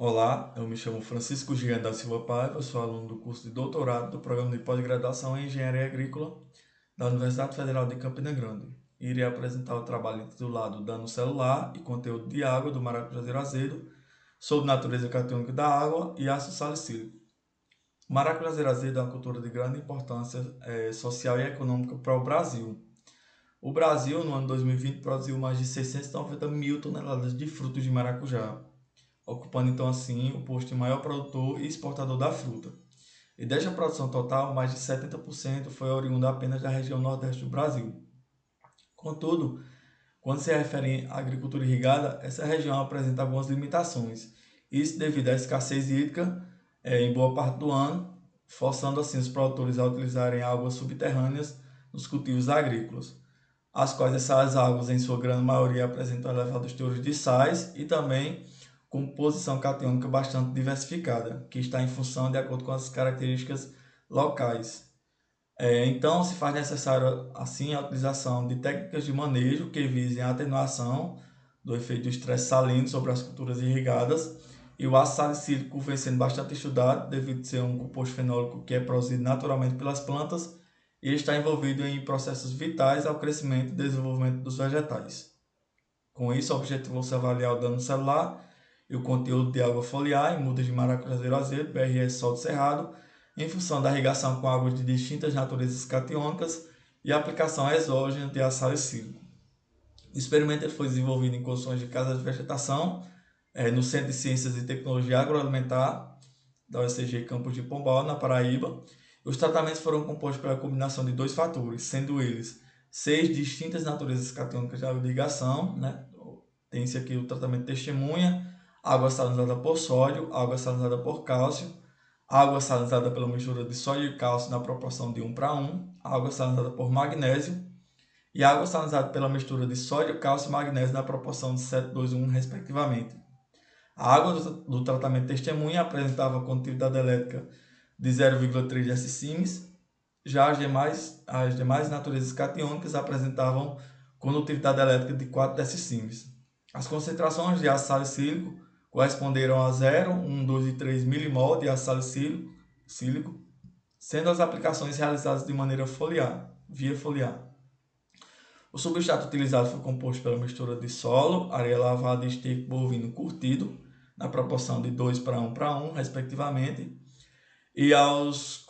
Olá, eu me chamo Francisco Gian da Silva Paiva, sou aluno do curso de doutorado do programa de pós-graduação em Engenharia Agrícola da Universidade Federal de Campina Grande. Irei apresentar o trabalho intitulado Dano Celular e Conteúdo de Água do Maracujá Azedo sobre natureza catiônica da água e ácido salicílico. O maracujá azedo é uma cultura de grande importância social e econômica para o Brasil. O Brasil, no ano 2020, produziu mais de 690 mil toneladas de frutos de maracujá, ocupando então assim o posto de maior produtor e exportador da fruta. E desta produção total, mais de 70% foi oriunda apenas da região nordeste do Brasil. Contudo, quando se refere à agricultura irrigada, essa região apresenta algumas limitações, isso devido à escassez hídrica em boa parte do ano, forçando assim os produtores a utilizarem águas subterrâneas nos cultivos agrícolas, as quais essas águas, em sua grande maioria, apresentam elevados teores de sais e também composição catiônica bastante diversificada, que está em função de acordo com as características locais. Então, se faz necessário, assim, a utilização de técnicas de manejo que visem a atenuação do efeito do estresse salino sobre as culturas irrigadas, e o ácido salicílico vem sendo bastante estudado devido a ser um composto fenólico que é produzido naturalmente pelas plantas e está envolvido em processos vitais ao crescimento e desenvolvimento dos vegetais. Com isso, o objetivo é avaliar o dano celular e o conteúdo de água foliar em mudas de maracujá azedo, BRS Sol do Cerrado, em função da irrigação com águas de distintas naturezas catiônicas e a aplicação exógena de ácido salicílico. O experimento foi desenvolvido em condições de casa de vegetação, no Centro de Ciências e Tecnologia Agroalimentar da UFCG Campos de Pombal, na Paraíba. Os tratamentos foram compostos pela combinação de dois fatores, sendo eles 6 distintas naturezas catiônicas de água de irrigação, né? Tem-se aqui o tratamento testemunha, água salinizada por sódio, água salinizada por cálcio, água salinizada pela mistura de sódio e cálcio na proporção de 1:1, água salinizada por magnésio e água salinizada pela mistura de sódio, cálcio e magnésio na proporção de 7:2:1, respectivamente. A água do tratamento testemunha apresentava condutividade elétrica de 0,3 S-sims, já as demais naturezas catiônicas apresentavam condutividade elétrica de 4 S-sims. As concentrações de ácido salicílico corresponderam a 0, 1, 2 e 3 milimol de ácido salicílico, sendo as aplicações realizadas de maneira via foliar. O substrato utilizado foi composto pela mistura de solo, areia lavada e esterco bovino curtido, na proporção de 2:1:1, respectivamente. E aos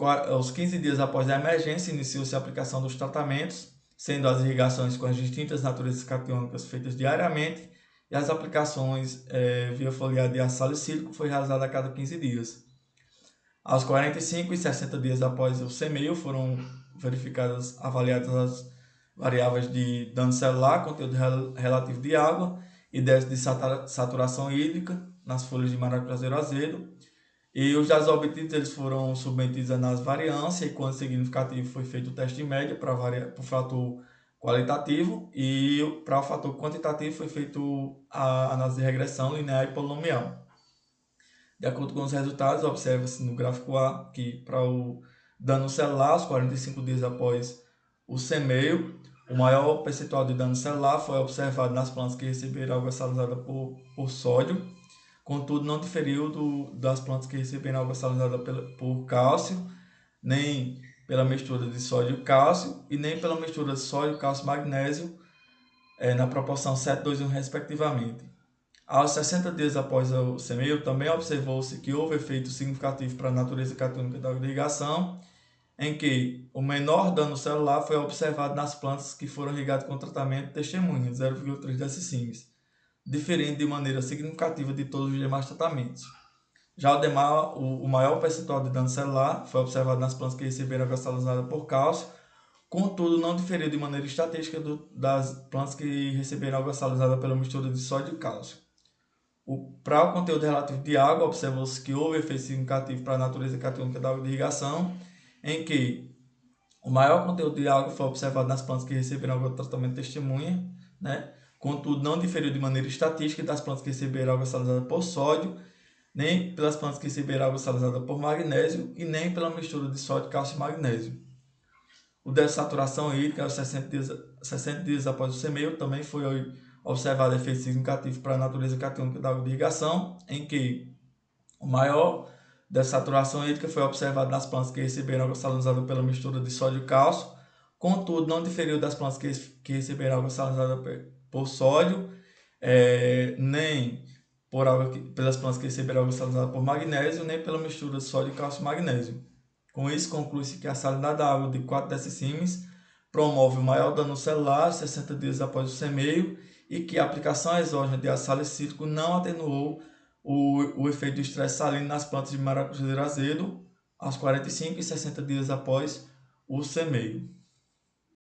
15 dias após a emergência, iniciou-se a aplicação dos tratamentos, sendo as irrigações com as distintas naturezas catiônicas feitas diariamente e as aplicações via foliar de ácido salicílico foi realizada a cada 15 dias. Aos 45 e 60 dias após o semeio, foram avaliadas as variáveis de dano celular, conteúdo relativo de água e déficit de saturação hídrica nas folhas de maracujá azedo. E os dados obtidos eles foram submetidos à análise variância e quando significativo foi feito o teste de média para o fator qualitativo e para o fator quantitativo foi feito a análise de regressão linear e polinomial. De acordo com os resultados, observa-se no gráfico A que para o dano celular, aos 45 dias após o semeio, o maior percentual de dano celular foi observado nas plantas que receberam água salinizada por sódio, contudo não diferiu das plantas que receberam água salinizada por cálcio, nem pela mistura de sódio e cálcio, e nem pela mistura de sódio, cálcio e magnésio, na proporção 7:2:1, respectivamente. Aos 60 dias após o semeio, também observou-se que houve efeito significativo para a natureza catiônica da irrigação, em que o menor dano celular foi observado nas plantas que foram irrigadas com tratamento testemunha, 0,3 decisimis, diferente de maneira significativa de todos os demais tratamentos. Já o maior percentual de dano celular foi observado nas plantas que receberam água salinizada por cálcio, contudo não diferiu de maneira estatística das plantas que receberam água salinizada pela mistura de sódio e cálcio. Para o conteúdo relativo de água, observou-se que houve efeito significativo para a natureza catiônica da água de irrigação, em que o maior conteúdo de água foi observado nas plantas que receberam água de tratamento testemunha, né? Contudo, não diferiu de maneira estatística das plantas que receberam água salinizada por sódio, nem pelas plantas que receberam água salinizada por magnésio e nem pela mistura de sódio, cálcio e magnésio. O déficit de saturação hídrica, aos 60 dias após o semeio, também foi observado efeito significativo para a natureza catiônica da água de irrigação, em que O maior dessaturação hídrica foi observado nas plantas que receberam água salinizada pela mistura de sódio e cálcio, contudo, não diferiu das plantas que receberam água salinizada por sódio, nem pelas plantas que receberam água salinizada por magnésio, nem pela mistura de sódio, cálcio e magnésio. Com isso, conclui-se que a salinidade da água de 4 decimes promove o maior dano celular 60 dias após o semeio e que a aplicação exógena de ácido salicílico não atenuou o efeito do estresse salino nas plantas de maracujeiro azedo aos 45 e 60 dias após o semeio.